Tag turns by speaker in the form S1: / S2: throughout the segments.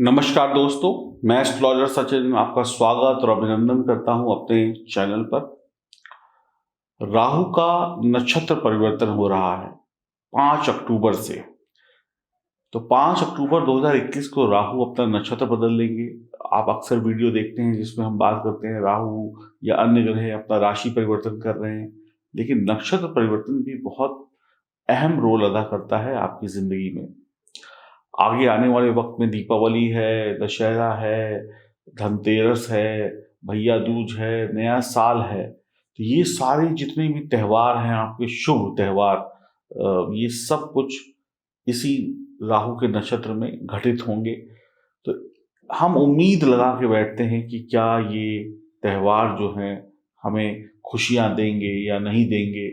S1: नमस्कार दोस्तों, मैं एस्ट्रोलॉजर सचिन में आपका स्वागत और अभिनंदन करता हूं अपने चैनल पर। राहु का नक्षत्र परिवर्तन हो रहा है 5 अक्टूबर से। तो 5 अक्टूबर 2021 को राहु अपना नक्षत्र बदल लेंगे। आप अक्सर वीडियो देखते हैं जिसमें हम बात करते हैं राहु या अन्य ग्रह अपना राशि परिवर्तन कर रहे हैं, लेकिन नक्षत्र परिवर्तन भी बहुत अहम रोल अदा करता है आपकी जिंदगी में। आगे आने वाले वक्त में दीपावली है, दशहरा है, धनतेरस है, भैया दूज है, नया साल है। तो ये सारे जितने भी त्यौहार हैं आपके शुभ त्यौहार, ये सब कुछ इसी राहु के नक्षत्र में घटित होंगे। तो हम उम्मीद लगा के बैठते हैं कि क्या ये त्यौहार जो हैं हमें खुशियां देंगे या नहीं देंगे।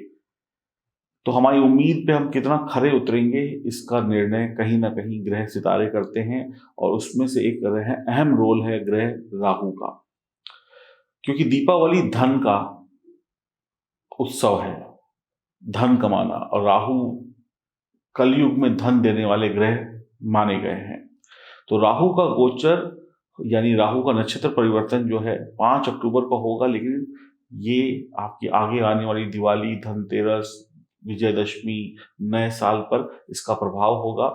S1: तो हमारी उम्मीद पे हम कितना खरे उतरेंगे इसका निर्णय कहीं ना कहीं ग्रह सितारे करते हैं, और उसमें से एक ग्रह अहम रोल है ग्रह राहु का। क्योंकि दीपावली धन का उत्सव है, धन कमाना, और राहु कलयुग में धन देने वाले ग्रह माने गए हैं। तो राहु का गोचर यानी राहु का नक्षत्र परिवर्तन जो है 5 अक्टूबर को होगा, लेकिन ये आपकी आगे आने वाली दिवाली, धनतेरस, विजयदशमी, नए साल पर इसका प्रभाव होगा।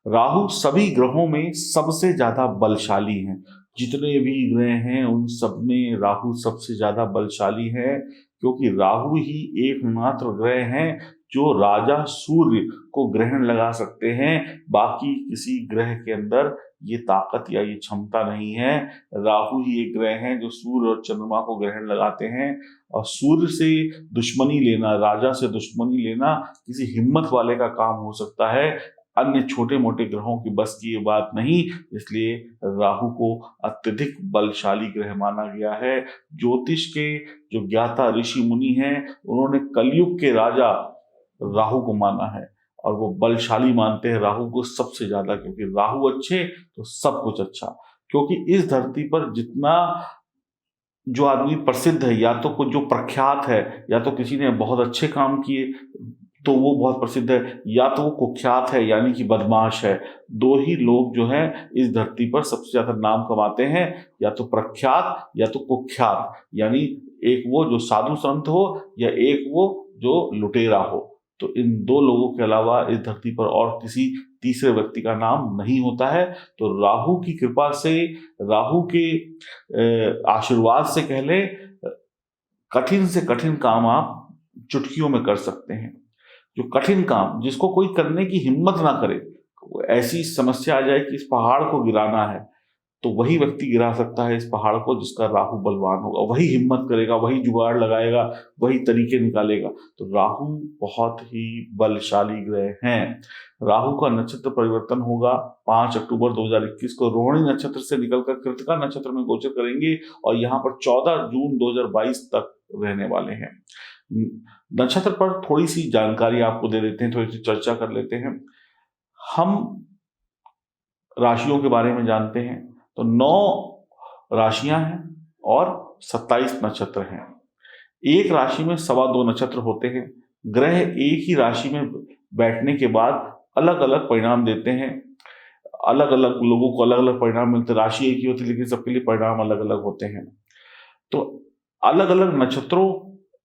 S1: राहु सभी ग्रहों में सबसे ज्यादा बलशाली हैं। जितने भी ग्रह हैं उन सब में राहु सबसे ज्यादा बलशाली है, क्योंकि राहु ही एकमात्र ग्रह हैं जो राजा सूर्य को ग्रहण लगा सकते हैं। बाकी किसी ग्रह के अंदर ये ताकत या ये क्षमता नहीं है। राहु ही एक ग्रह है जो सूर्य और चंद्रमा को ग्रहण लगाते हैं, और सूर्य से दुश्मनी लेना, राजा से दुश्मनी लेना किसी हिम्मत वाले का काम हो सकता है, अन्य छोटे मोटे ग्रहों की बस की ये बात नहीं। इसलिए राहु को अत्यधिक बलशाली ग्रह माना गया है। ज्योतिष के जो ज्ञाता ऋषि मुनि हैं उन्होंने कलयुग के राजा राहु को माना है, और वो बलशाली मानते हैं राहु को सबसे ज्यादा, क्योंकि राहु अच्छे तो सब कुछ अच्छा। क्योंकि इस धरती पर जितना जो आदमी प्रसिद्ध है, या तो कुछ जो प्रख्यात है, या तो किसी ने बहुत अच्छे काम किए तो वो बहुत प्रसिद्ध है, या तो वो कुख्यात है यानी कि बदमाश है। दो ही लोग जो है इस धरती पर सबसे ज्यादा नाम कमाते हैं, या तो प्रख्यात या तो कुख्यात, यानी एक वो जो साधु संत हो या एक वो जो लुटेरा हो। तो इन दो लोगों के अलावा इस धरती पर और किसी तीसरे व्यक्ति का नाम नहीं होता है। तो राहु की कृपा से, राहु के आशीर्वाद से कह ले, कठिन से कठिन काम आप चुटकियों में कर सकते हैं। जो कठिन काम जिसको कोई करने की हिम्मत ना करे, ऐसी समस्या आ जाए कि इस पहाड़ को गिराना है, तो वही व्यक्ति गिरा सकता है इस पहाड़ को जिसका राहु बलवान होगा। वही हिम्मत करेगा, वही जुगाड़ लगाएगा, वही तरीके निकालेगा। तो राहु बहुत ही बलशाली ग्रह हैं। राहु का नक्षत्र परिवर्तन होगा 5 अक्टूबर 2021 को। रोहिणी नक्षत्र से निकलकर कृतिका नक्षत्र में गोचर करेंगे, और यहाँ पर 14 जून 2022 तक रहने वाले हैं। नक्षत्र पर थोड़ी सी जानकारी आपको दे देते हैं, थोड़ी सी चर्चा कर लेते हैं। हम राशियों के बारे में जानते हैं तो 9 राशियां हैं और 27 नक्षत्र हैं। एक राशि में 2.25 नक्षत्र होते हैं। ग्रह एक ही राशि में बैठने के बाद अलग अलग परिणाम देते हैं। अलग अलग लोगों को अलग अलग परिणाम मिलते हैं। राशि एक ही होती है लेकिन सबके लिए परिणाम अलग अलग होते हैं। तो अलग अलग नक्षत्रों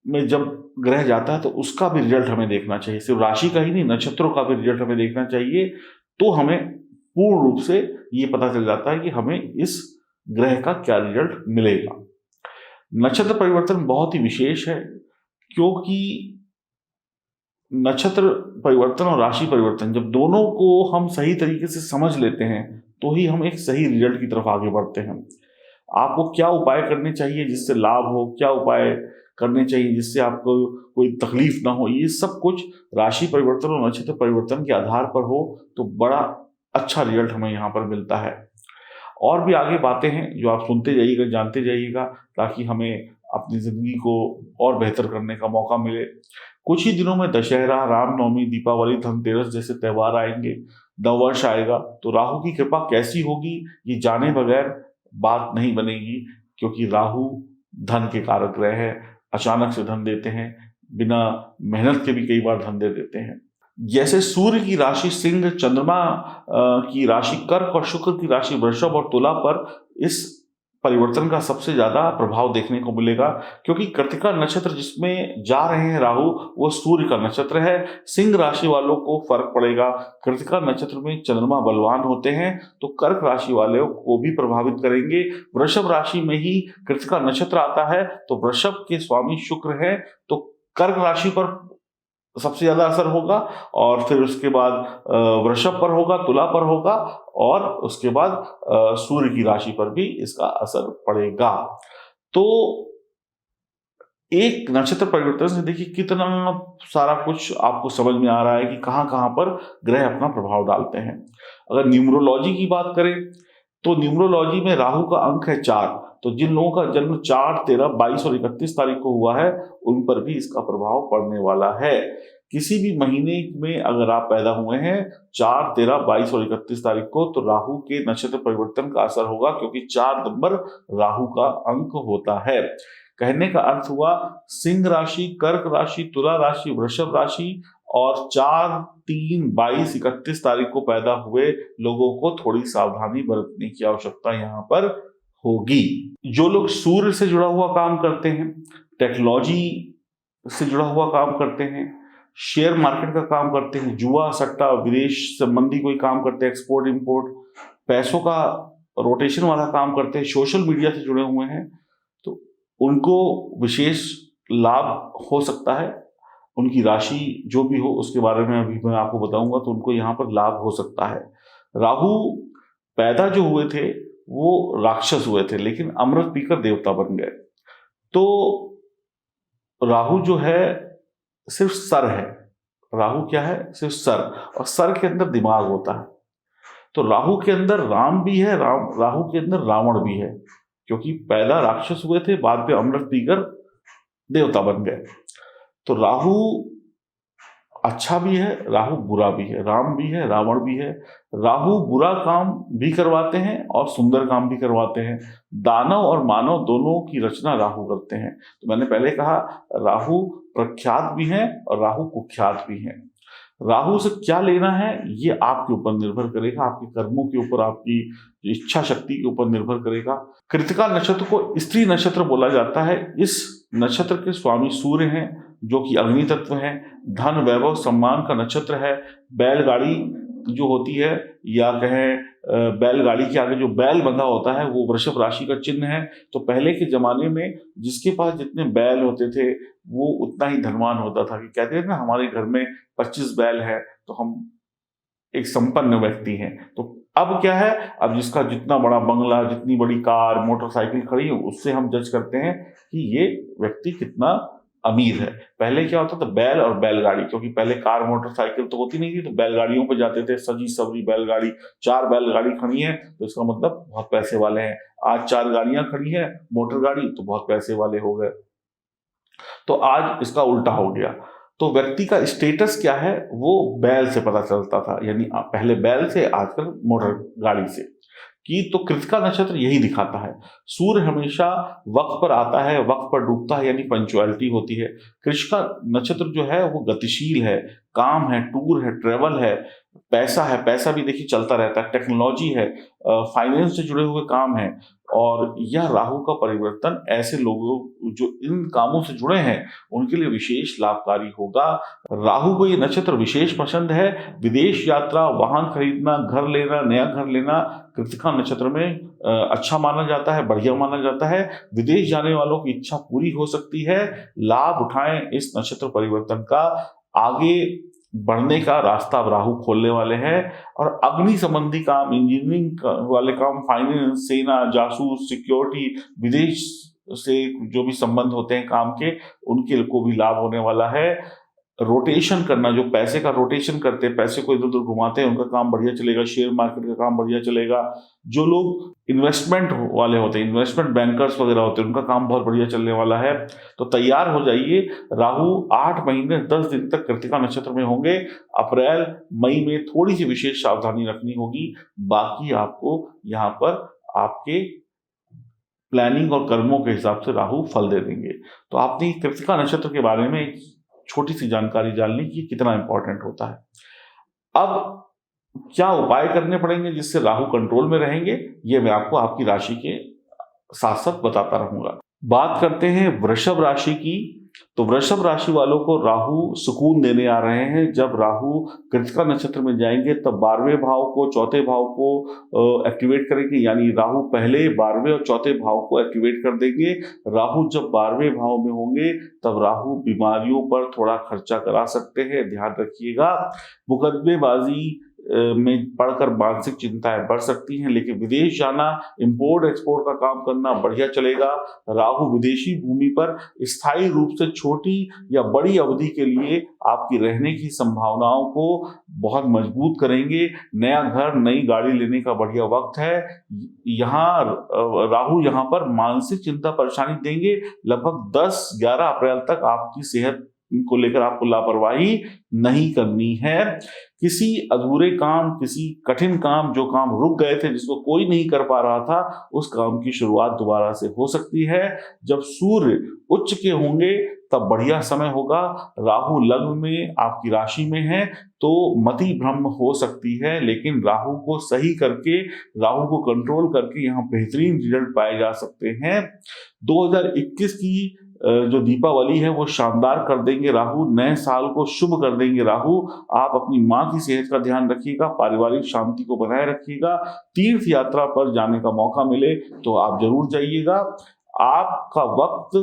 S1: में जब ग्रह जाता है तो उसका भी रिजल्ट हमें देखना चाहिए। सिर्फ राशि का ही नहीं, नक्षत्रों का भी रिजल्ट हमें देखना चाहिए। तो हमें पूर्ण रूप से ये पता चल जाता है कि हमें इस ग्रह का क्या रिजल्ट मिलेगा। नक्षत्र परिवर्तन बहुत ही विशेष है, क्योंकि नक्षत्र परिवर्तन और राशि परिवर्तन जब दोनों को हम सही तरीके से समझ लेते हैं तो ही हम एक सही रिजल्ट की तरफ आगे बढ़ते हैं। आपको क्या उपाय करने चाहिए जिससे लाभ हो, क्या उपाय करने चाहिए जिससे आपको कोई तकलीफ ना हो, ये सब कुछ राशि परिवर्तन और नक्षत्र परिवर्तन के आधार पर हो तो बड़ा अच्छा रिजल्ट हमें यहाँ पर मिलता है। और भी आगे बातें हैं जो आप सुनते जाइएगा, जानते जाइएगा, ताकि हमें अपनी जिंदगी को और बेहतर करने का मौका मिले। कुछ ही दिनों में दशहरा, रामनवमी, दीपावली, धनतेरस जैसे त्यौहार आएंगे, नववर्ष आएगा। तो राहु की कृपा कैसी होगी ये जाने बगैर बात नहीं बनेगी, क्योंकि राहु धन के कारक ग्रह है। अचानक से धन देते हैं, बिना मेहनत के भी कई बार धन दे देते हैं। जैसे सूर्य की राशि सिंह, चंद्रमा की राशि कर्क और शुक्र की राशि वृषभ और तुला पर इस परिवर्तन का सबसे ज्यादा प्रभाव देखने को मिलेगा, क्योंकि कृत्तिका नक्षत्र जिसमें जा रहे हैं राहु वो सूर्य का नक्षत्र है। सिंह राशि वालों को फर्क पड़ेगा। कृत्तिका नक्षत्र में चंद्रमा बलवान होते हैं तो कर्क राशि वालों को भी प्रभावित करेंगे। वृषभ राशि में ही कृत्तिका नक्षत्र आता है तो वृषभ के स्वामी शुक्र है, तो कर्क राशि पर सबसे ज्यादा असर होगा, और फिर उसके बाद वृषभ पर होगा, तुला पर होगा, और उसके बाद सूर्य की राशि पर भी इसका असर पड़ेगा। तो एक नक्षत्र परिवर्तन से देखिए कितना सारा कुछ आपको समझ में आ रहा है कि कहां कहां पर ग्रह अपना प्रभाव डालते हैं। अगर न्यूमरोलॉजी की बात करें तो न्यूमरोलॉजी में राहु का अंक है 4, तो जिन लोगों का जन्म 4, 13, 22 और 31 तारीख को हुआ है उन पर भी इसका प्रभाव पड़ने वाला है। किसी भी महीने में अगर आप पैदा हुए हैं 4, 13, 22 और 31 तारीख को, तो राहु के नक्षत्र परिवर्तन का असर होगा, क्योंकि 4 नंबर राहु का अंक होता है। कहने का अर्थ हुआ सिंह राशि, कर्क राशि, तुला राशि, वृषभ राशि और 4, 3, 22, 31 तारीख को पैदा हुए लोगों को थोड़ी सावधानी बरतने की आवश्यकता यहाँ पर होगी। जो लोग सूर्य से जुड़ा हुआ काम करते हैं, टेक्नोलॉजी से जुड़ा हुआ काम करते हैं, शेयर मार्केट का काम करते हैं, जुआ सट्टा विदेश संबंधी कोई काम करते हैं, एक्सपोर्ट इंपोर्ट, पैसों का रोटेशन वाला काम करते हैं, सोशल मीडिया से जुड़े हुए हैं, तो उनको विशेष लाभ हो सकता है। उनकी राशि जो भी हो उसके बारे में अभी मैं आपको बताऊंगा, तो उनको यहाँ पर लाभ हो सकता है। राहु पैदा जो हुए थे वो राक्षस हुए थे, लेकिन अमृत पीकर देवता बन गए। तो राहु जो है सिर्फ सर है। राहु क्या है? सिर्फ सर, और सर के अंदर दिमाग होता है। तो राहु के अंदर राम भी है, राहु के अंदर रावण भी है, क्योंकि पैदा राक्षस हुए थे, बाद में अमृत पीकर देवता बन गए। तो राहु अच्छा भी है, राहु बुरा भी है, राम भी है, रावण भी है। राहु बुरा काम भी करवाते हैं और सुंदर काम भी करवाते हैं। दानव और मानव दोनों की रचना राहु करते हैं। तो मैंने पहले कहा राहु प्रख्यात भी हैं और राहु कुख्यात भी हैं। राहु से क्या लेना है ये आपके ऊपर निर्भर करेगा, आपके कर्मों के ऊपर, आपकी इच्छा शक्ति के ऊपर निर्भर करेगा। कृत्तिका नक्षत्र को स्त्री नक्षत्र बोला जाता है। इस नक्षत्र के स्वामी सूर्य हैं जो कि अग्नि तत्व है। धन वैभव सम्मान का नक्षत्र है। बैलगाड़ी जो होती है, या कहें बैलगाड़ी के आगे जो बैल बंधा होता है वो वृषभ राशि का चिन्ह है। तो पहले के जमाने में जिसके पास जितने बैल होते थे वो उतना ही धनवान होता था। कि कहते हैं ना हमारे घर में 25 बैल है तो हम एक संपन्न व्यक्ति हैं। तो अब क्या है, अब जिसका जितना बड़ा बंगला, जितनी बड़ी कार, मोटरसाइकिल खड़ी है, उससे हम जज करते हैं कि ये व्यक्ति कितना अमीर है। पहले क्या होता था, बैल और बैलगाड़ी, क्योंकि पहले कार मोटरसाइकिल तो होती नहीं थी, तो बैलगाड़ियों पे जाते थे। सजी सवरी बैलगाड़ी, 4 बैलगाड़ी खड़ी है तो इसका मतलब बहुत पैसे वाले हैं। आज 4 गाड़ियां खड़ी है मोटर गाड़ी तो बहुत पैसे वाले हो गए। तो आज इसका उल्टा हो गया। तो व्यक्ति का स्टेटस क्या है वो बैल से पता चलता था, यानी पहले बैल से, आजकल मोटर गाड़ी से। कि तो कृत्तिका नक्षत्र यही दिखाता है। सूर्य हमेशा वक्त पर आता है, वक्त पर डूबता है, यानी पंचुअलिटी होती है। कृत्तिका नक्षत्र जो है वो गतिशील है, काम है, टूर है, ट्रेवल है, पैसा है, पैसा भी देखिए चलता रहता है, टेक्नोलॉजी है, फाइनेंस से जुड़े हुए काम है। और यह राहु का परिवर्तन ऐसे लोगों जो इन कामों से जुड़े हैं उनके लिए विशेष लाभकारी होगा। राहु को ये नक्षत्र विशेष पसंद है। विदेश यात्रा, वाहन खरीदना, घर लेना, नया घर लेना कृत्तिका नक्षत्र में अच्छा माना जाता है, बढ़िया माना जाता है। विदेश जाने वालों की इच्छा पूरी हो सकती है। लाभ उठाएं इस नक्षत्र परिवर्तन का। आगे बढ़ने का रास्ता अब राहु खोलने वाले हैं। और अग्नि संबंधी काम, इंजीनियरिंग वाले काम, फाइनेंस, सेना, जासूस, सिक्योरिटी, विदेश से जो भी संबंध होते हैं काम के, उनके को भी लाभ होने वाला है। रोटेशन करना, जो पैसे का रोटेशन करते हैं, पैसे को इधर उधर घुमाते हैं, उनका काम बढ़िया चलेगा। शेयर मार्केट का काम बढ़िया चलेगा। जो लोग इन्वेस्टमेंट वाले होते हैं, इन्वेस्टमेंट बैंकर्स वगैरह होते हैं, उनका काम बहुत बढ़िया चलने वाला है। तो तैयार हो जाइए। राहु 8 महीने 10 दिन तक कृत्तिका नक्षत्र में होंगे। अप्रैल मई में थोड़ी सी विशेष सावधानी रखनी होगी, बाकी आपको यहाँ पर आपके प्लानिंग और कर्मों के हिसाब से राहु फल दे देंगे। तो आपने कृत्तिका नक्षत्र के बारे में छोटी सी जानकारी जान ली कि कितना इंपॉर्टेंट होता है। अब क्या उपाय करने पड़ेंगे जिससे राहु कंट्रोल में रहेंगे, ये मैं आपको आपकी राशि के साथ साथ बताता रहूंगा। बात करते हैं वृषभ राशि की। तो वृषभ राशि वालों को राहु सुकून देने आ रहे हैं। जब राहु कृतिका नक्षत्र में जाएंगे तब 12वें भाव को, चौथे भाव को एक्टिवेट करेंगे, यानी राहु पहले 12वें और चौथे भाव को एक्टिवेट कर देंगे। राहु जब 12वें भाव में होंगे तब राहु बीमारियों पर थोड़ा खर्चा करा सकते हैं, ध्यान रखिएगा। मुकदमेबाजी में पढ़कर मानसिक चिंताएं बढ़ सकती हैं, लेकिन विदेश जाना, इंपोर्ट एक्सपोर्ट का काम करना बढ़िया चलेगा। राहु विदेशी भूमि पर स्थायी रूप से छोटी या बड़ी अवधि के लिए आपकी रहने की संभावनाओं को बहुत मजबूत करेंगे। नया घर, नई गाड़ी लेने का बढ़िया वक्त है। यहाँ राहु यहाँ पर मानसिक चिंता परेशानी देंगे। लगभग 10-11 अप्रैल तक आपकी सेहत को लेकर आपको लापरवाही नहीं करनी है। किसी अधूरे काम, किसी कठिन काम, जो काम रुक गए थे, जिसको कोई नहीं कर पा रहा था, उस काम की शुरुआत दोबारा से हो सकती है। जब सूर्य उच्च के होंगे तब बढ़िया समय होगा। राहु लग्न में आपकी राशि में है तो मति भ्रम हो सकती है, लेकिन राहु को सही करके, राहु को कंट्रोल करके यहाँ बेहतरीन रिजल्ट पाए जा सकते हैं। 2021 की जो दीपावली है वो शानदार कर देंगे राहु, नए साल को शुभ कर देंगे राहु। आप अपनी माँ की सेहत का ध्यान रखिएगा, पारिवारिक शांति को बनाए रखिएगा। तीर्थ यात्रा पर जाने का मौका मिले तो आप जरूर जाइएगा। आपका वक्त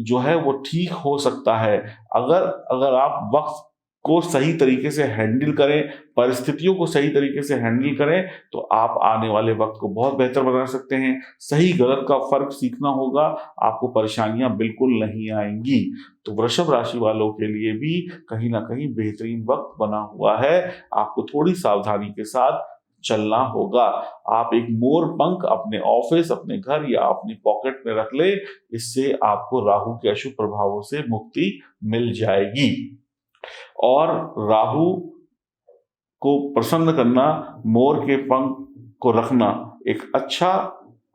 S1: जो है वो ठीक हो सकता है अगर आप वक्त को सही तरीके से हैंडल करें, परिस्थितियों को सही तरीके से हैंडल करें, तो आप आने वाले वक्त को बहुत बेहतर बना सकते हैं। सही गलत का फर्क सीखना होगा, आपको परेशानियां बिल्कुल नहीं आएंगी। तो वृषभ राशि वालों के लिए भी कहीं ना कहीं बेहतरीन वक्त बना हुआ है। आपको थोड़ी सावधानी के साथ चलना होगा। आप एक मोर पंख अपने ऑफिस, अपने घर या अपनी पॉकेट में रख ले, इससे आपको राहु के अशुभ प्रभावों से मुक्ति मिल जाएगी। और राहु को प्रसन्न करना, मोर के पंख को रखना एक अच्छा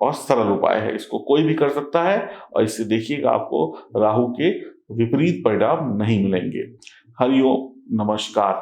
S1: और सरल उपाय है। इसको कोई भी कर सकता है और इससे देखिएगा आपको राहु के विपरीत परिणाम नहीं मिलेंगे। हरिओम, नमस्कार।